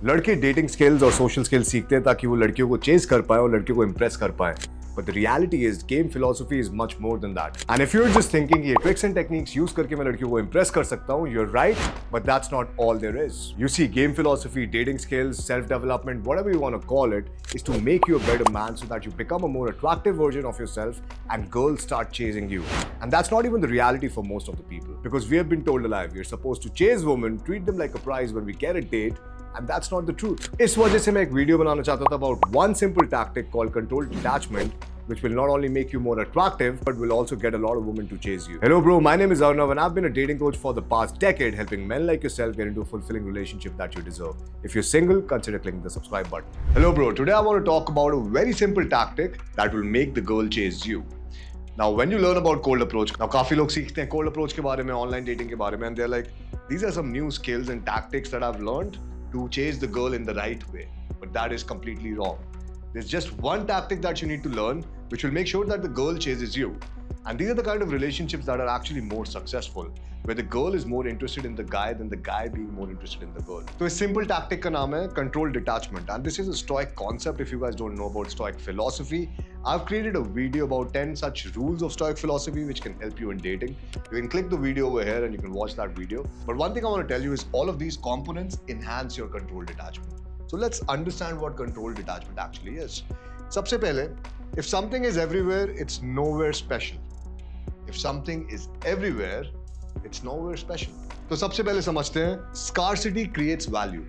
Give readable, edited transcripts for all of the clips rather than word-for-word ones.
लड़के dating skills और social skills सीखते हैं ताकि वो लड़कियों को चेज कर पाए और लड़कियों को इंप्रेस कर पाए. But the reality is, game philosophy is much more than that. And if you're just thinking ये tricks and techniques use करके मैं लड़कियों को impress कर सकता हूँ, you're right, but that's not all there is. You see, game philosophy, dating skills, self-development, whatever you want to call it, is to make you a better man so that you become a more attractive version of yourself and girls start chasing you. And that's not even the reality for most of the people. Because we have been told alive, we're supposed to chase women, treat them like a prize when we get a date, and that's not the truth. इस वजह से मैं एक video बनाना चाहता था about one simple tactic called controlled detachment, which will not only make you more attractive, but will also get a lot of women to chase you. Hello bro, my name is Arnav and I've been a dating coach for the past decade, helping men like yourself get into a fulfilling relationship that you deserve. If you're single, consider clicking the subscribe button. Hello bro, today I want to talk about a very simple tactic that will make the girl chase you. Now, when you learn about cold approach, now काफी लोग सीखते हैं cold approach के बारे में, online dating के बारे में, and they're like, these are some new skills and tactics that I've learned to chase the girl in the right way. But that is completely wrong. There's just one tactic that you need to learn, which will make sure that the girl chases you. And these are the kind of relationships that are actually more successful, where the girl is more interested in the guy than the guy being more interested in the girl. So a simple tactic का नाम है controlled detachment, and this is a Stoic concept. If you guys don't know about Stoic philosophy, I've created a video about 10 such rules of Stoic philosophy which can help you in dating. You can click the video over here and you can watch that video. But one thing I want to tell you is all of these components enhance your controlled detachment. So let's understand what controlled detachment actually is. सबसे पहले, if something is everywhere, it's nowhere special. If something is everywhere, it's nowhere special. तो सबसे पहले समझते हैं, scarcity creates value.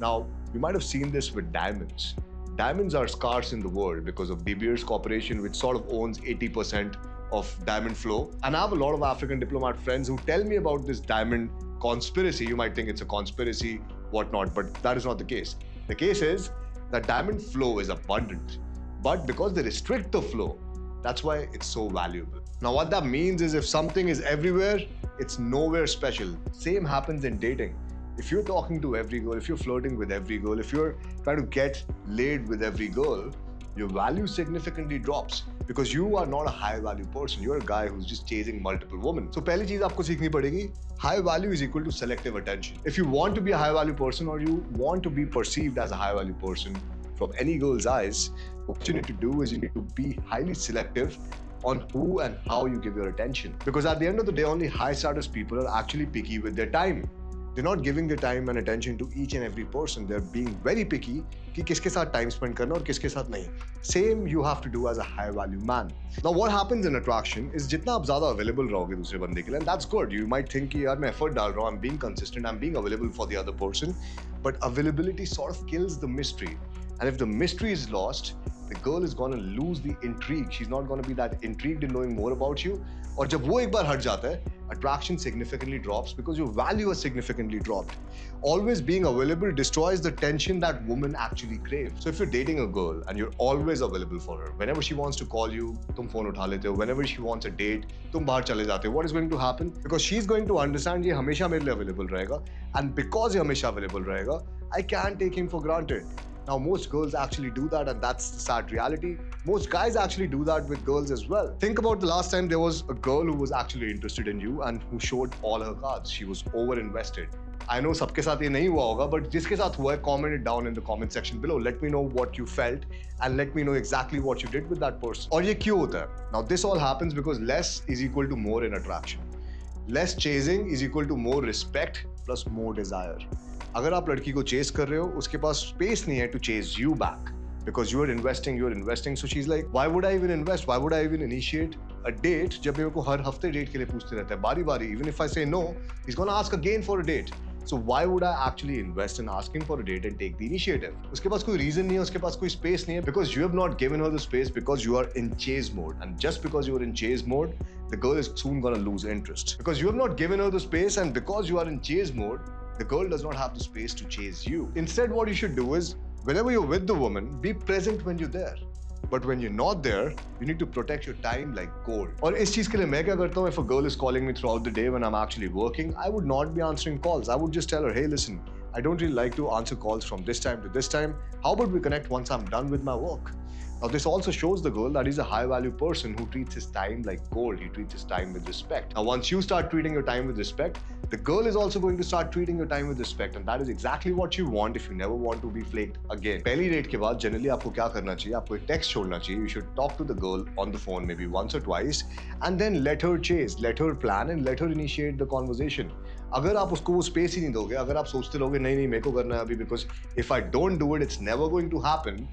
Now, you might have seen this with diamonds. Diamonds are scarce in the world because of De Beers Corporation, which sort of owns 80% of diamond flow. And I have a lot of African diplomat friends who tell me about this diamond conspiracy. You might think it's a conspiracy, whatnot, but that is not the case. The case is that diamond flow is abundant, but because they restrict the flow, that's why it's so valuable. Now, what that means is if something is everywhere, it's nowhere special. Same happens in dating. If you're talking to every girl, if you're flirting with every girl, if you're trying to get laid with every girl, your value significantly drops because you are not a high value person. You're a guy who's just chasing multiple women. So पहली चीज आपको सीखनी पड़ेगी, high value is equal to selective attention. If you want to be a high value person or you want to be perceived as a high value person from any girl's eyes, what you need to do is you need to be highly selective on who and how you give your attention. Because at the end of the day, only high status people are actually picky with their time. They're not giving their time and attention to each and every person. They're being very picky कि किसके साथ time spend करना और किसके साथ नहीं. Same you have to do as a high value man. Now what happens in attraction is जितना आप ज़्यादा available रहोगे दूसरे बंदे के लिए, and that's good. You might think कि यार मैं effort डाल रहा हूँ, I'm being consistent, I'm being available for the other person, but availability sort of kills the mystery. And if the mystery is lost, the girl is going to lose the intrigue. She's not going to be that intrigued in knowing more about you. और जब वो एक बार हट जाता है, attraction significantly drops because your value has significantly dropped. Always being available destroys the tension that women actually crave. So if you're dating a girl and you're always available for her, whenever she wants to call you, तुम phone उठा लेते हो. Whenever she wants a date, तुम बाहर चले जाते हो. What is going to happen? Because she's going to understand ये हमेशा मेरे लिए available रहेगा, and because ये हमेशा available रहेगा, I can't take him for granted. Now, most girls actually do that, and that's the sad reality. Most guys actually do that with girls as well. Think about the last time there was a girl who was actually interested in you and who showed all her cards. She was over-invested. I know सबके साथ ये नहीं हुआ होगा, but जिसके साथ हुआ है, comment it down in the comment section below. Let me know what you felt and let me know exactly what you did with that person. और ये क्यों होता है? Now, this all happens because less is equal to more in attraction. Less chasing is equal to more respect plus more desire. अगर आप लड़की को chess कर रहे हो, उसके पास स्पेस नहीं है to chase you back because you're investing. So she's like, why would I even invest? Why would I even initiate a date जब मेरे को हर हफ्ते डेट के लिए पूछते रहता है बारी-बारी. Even if I say no, he's gonna ask again for a date. So why would I actually invest in asking for a date and take the initiative? उसके पास कोई reason नहीं है, उसके पास कोई space नहीं है because you have not given her the space because you are in chase mode. And just because you are in chase mode, the girl is soon gonna lose interest. Because you have not given her the space and because you are in chase mode, the girl does not have the space to chase you. Instead, what you should do is, whenever you're with the woman, be present when you're there. But when you're not there, you need to protect your time like gold. और इस चीज के लिए मैं क्या करता हूँ? If a girl is calling me throughout the day when I'm actually working, I would not be answering calls. I would just tell her, hey, listen, I don't really like to answer calls from this time to this time. How about we connect once I'm done with my work? Now, this also shows the girl that he's a high-value person who treats his time like gold. He treats his time with respect. Now, once you start treating your time with respect, the girl is also going to start treating your time with respect, and that is exactly what you want if you never want to be flaked again. पहली date के बाद generally आपको क्या करना चाहिए? आपको एक text छोड़ना चाहिए. You should talk to the girl on the phone maybe once or twice, and then let her chase, let her plan, and let her initiate the conversation. अगर आप उसको वो स्पेस ही नहीं दोगे, अगर आप सोचते रहोगे नहीं नहीं मेरे को करना है अभी because if I don't do it, it's never going to happen,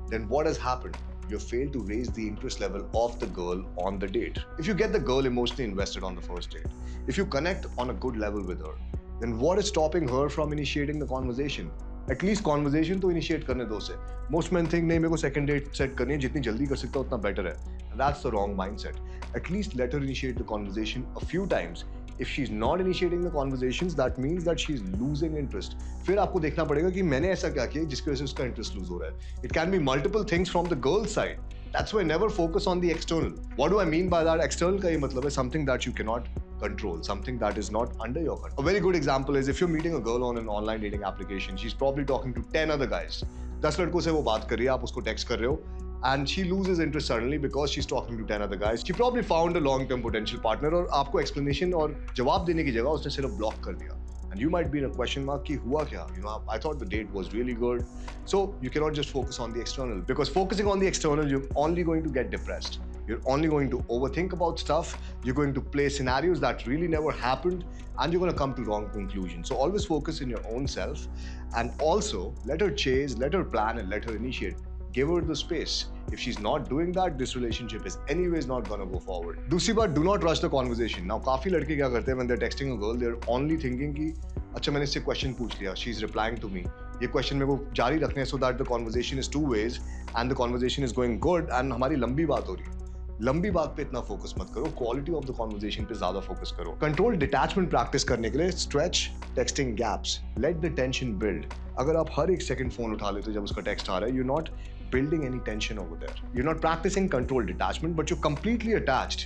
then what has happened? You failed to raise the interest level of the girl on the date. If you get the girl emotionally invested on the first date, if you connect on a good level with her, then what is stopping her from initiating the conversation? At least conversation तो initiate करने दो उसे. Most men think नहीं मेरे को second date set करनी है, जितनी जल्दी कर सकता उतना better है. And that's the wrong mindset. At least let her initiate the conversation a few times. If she's not initiating the conversations, that means that she's losing interest. फिर आपको देखना पड़ेगा कि मैंने ऐसा क्या किया जिसकी वजह से उसका interest lose हो रहा है. It can be multiple things from the girl's side. That's why never focus on the external. What do I mean by that? External का ये मतलब है something that you cannot control, something that is not under your control. A very good example is if you're meeting a girl on an online dating application, she's probably talking to 10 other guys. 10 लड़कों से वो बात कर रही है, आप उसको text कर रहे हो, and she loses interest suddenly because she's talking to 10 other guys. She probably found a long-term potential partner और आपको explanation और जवाब देने की जगह उसने सिर्फ block कर दिया. And you might be in a question mark कि हुआ क्या? You know, I thought the date was really good. So you cannot just focus on the external, because focusing on the external, you're only going to get depressed. You're only going to overthink about stuff. You're going to play scenarios that really never happened, and you're going to come to wrong conclusions. So always focus in your own self, and also let her chase, let her plan, and let her initiate. Give her the space. If she's not doing that, this relationship is anyways not gonna go forward. दूसरी बात, do not rush the conversation. Now, काफी लड़के क्या करते हैं when they're texting a girl, they're only thinking कि अच्छा मैंने इससे question पूछ लिया, she's replying to me. ये question मेरे को जारी रखने हैं so that the conversation is two ways and the conversation is going good and हमारी लंबी बात हो रही है. लंबी बात पे इतना फोकस मत करो, क्वालिटी ऑफ द कन्वर्सेशन पे ज्यादा फोकस करो. कंट्रोल डिटैचमेंट प्रैक्टिस करने के लिए stretch texting gaps, let the tension build. अगर आप हर एक सेकंड फोन उठा लेते हो जब उसका टेक्स्ट आ रहा है, you not building any tension over there. You're not practicing controlled detachment, but you're completely attached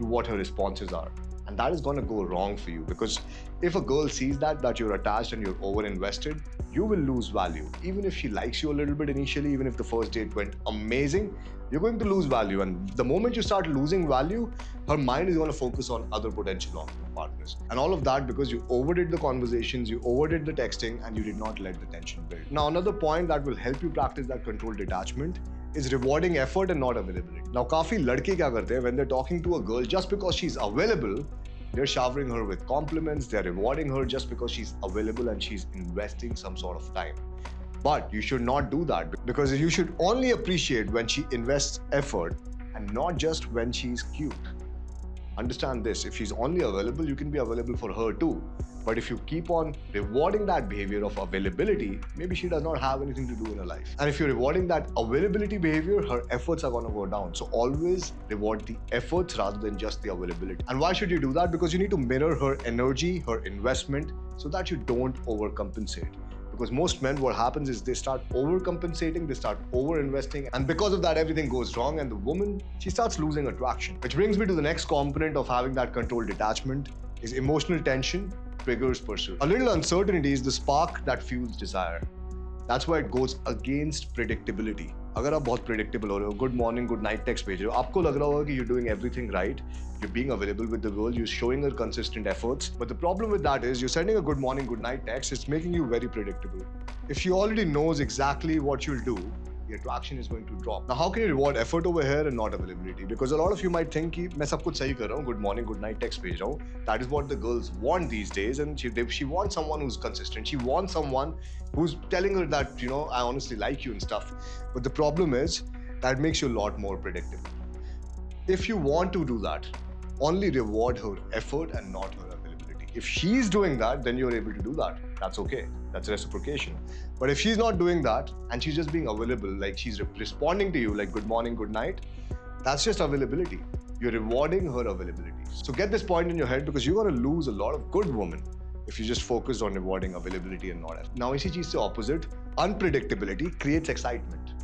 to what her responses are. And that is going to go wrong for you, because if a girl sees that you're attached and you're over invested, you will lose value. Even if she likes you a little bit initially, even if the first date went amazing, you're going to lose value. And the moment you start losing value, her mind is going to focus on other potential long-term partners. And all of that because you overdid the conversations, you overdid the texting, and you did not let the tension build. Now, another point that will help you practice that controlled detachment is rewarding effort and not availability. Now, काफी लड़के क्या करते हैं when they're talking to a girl just because she's available, they're showering her with compliments, they're rewarding her just because she's available and she's investing some sort of time. But you should not do that, because you should only appreciate when she invests effort and not just when she's cute. Understand this, if she's only available, you can be available for her too. But if you keep on rewarding that behavior of availability, maybe she does not have anything to do in her life. And if you're rewarding that availability behavior, her efforts are going to go down. So always reward the efforts rather than just the availability. And why should you do that? Because you need to mirror her energy, her investment, so that you don't overcompensate. Because most men, what happens is they start overcompensating, they start over-investing, and because of that, everything goes wrong, and the woman, she starts losing attraction. Which brings me to the next component of having that controlled detachment is emotional tension triggers pursuit. A little uncertainty is the spark that fuels desire. That's why it goes against predictability. अगर आप बहुत predictable हो रहे हो, good morning, good night text भेज रहे हो, आपको लग रहा होगा कि you're doing everything right, you're being available with the girl, you're showing her consistent efforts. But the problem with that is you're sending a good morning, good night text, it's making you very predictable. If she already knows exactly what you'll do, the attraction is going to drop. Now, how can you reward effort over here and not availability? Because a lot of you might think कि मैं सब कुछ सही कर रहा हूँ, good morning, good night text भेज रहा हूँ. That is what the girls want these days, and she wants someone who's consistent. She wants someone who's telling her that, you know, I honestly like you and stuff. But the problem is that makes you a lot more predictable. If you want to do that, only reward her effort and not her availability. If she's doing that, then you're able to do that. That's okay. That's reciprocation. But if she's not doing that and she's just being available, like she's responding to you like good morning, good night, that's just availability. You're rewarding her availability. So get this point in your head, because you're going to lose a lot of good women if you just focus on rewarding availability and not effort. Now, इसी चीज से opposite, unpredictability creates excitement.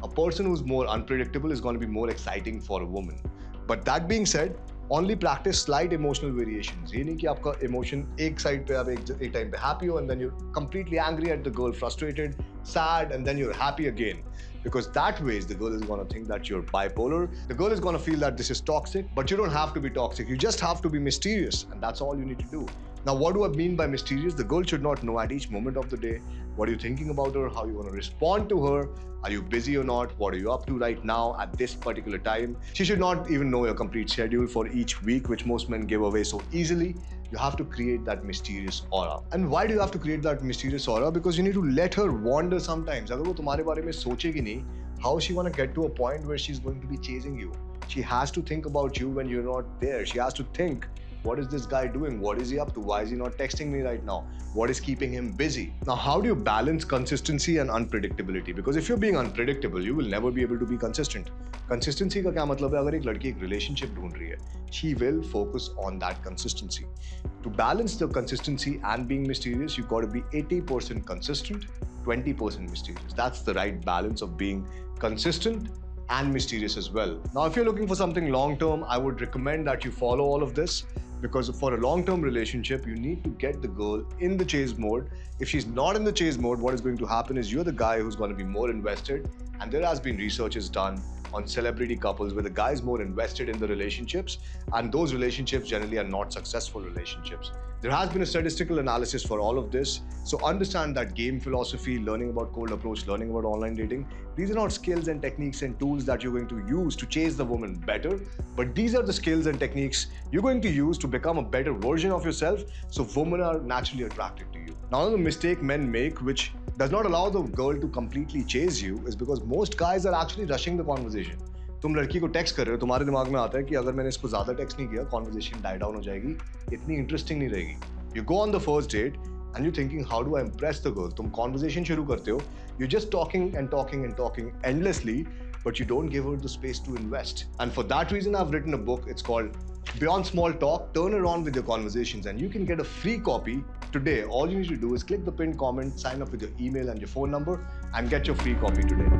A person who's more unpredictable is going to be more exciting for a woman. But that being said, only practice slight emotional variations. ये नहीं कि आपका emotion एक side पे आप एक time पे happy हो and then you're completely angry at the girl, frustrated, sad, and then you're happy again. Because that way, the girl is gonna think that you're bipolar. The girl is gonna feel that this is toxic, but you don't have to be toxic. You just have to be mysterious, and that's all you need to do. Now, what do I mean by mysterious? The girl should not know at each moment of the day what are you thinking about her, how you want to respond to her, are you busy or not, what are you up to right now at this particular time. She should not even know your complete schedule for each week, which most men give away so easily. You have to create that mysterious aura. And why do you have to create that mysterious aura? Because you need to let her wander sometimes. अगर वो तुम्हारे बारे में सोचेगी नहीं, how is she gonna get to a point where she's going to be chasing you? She has to think about you when you're not there. She has to think, what is this guy doing? What is he up to? Why is he not texting me right now? What is keeping him busy? Now, how do you balance consistency and unpredictability? Because if you're being unpredictable, you will never be able to be consistent. Consistency का क्या मतलब है? अगर एक लड़की एक relationship ढूंढ रही है, she will focus on that consistency. To balance the consistency and being mysterious, you got to be 80% consistent, 20% mysterious. That's the right balance of being consistent and mysterious as well. Now, if you're looking for something long-term, I would recommend that you follow all of this, because for a long-term relationship, you need to get the girl in the chase mode. If she's not in the chase mode, what is going to happen is you're the guy who's going to be more invested, and there has been researches done on celebrity couples where the guy is more invested in the relationships, and those relationships generally are not successful relationships. There has been a statistical analysis for all of this. So understand that game philosophy, learning about cold approach, learning about online dating, these are not skills and techniques and tools that you're going to use to chase the woman better, but these are the skills and techniques you're going to use to become a better version of yourself, so women are naturally attracted to you. Now, the mistake men make, which does not allow the girl to completely chase you, is because most guys are actually rushing the conversation. तुम लड़की को text कर रहे हो, तुम्हारे दिमाग में आता है कि अगर मैंने इसको ज्यादा टेक्स्ट नहीं किया, कॉन्वर्सेशन डाई डाउन हो जाएगी, इतनी इंटरेस्टिंग नहीं रहेगी. You go on the first date and you're thinking, how do I impress the girl? तुम conversation शुरू करते हो, you're just talking and talking and talking endlessly, but you don't give her the space to invest. And for that reason, I've written a book. It's called Beyond Small Talk, Turn Around with Your Conversations, and you can get a free copy today. All you need to do is click the pinned comment, sign up with your email and your phone number, and get your free copy today.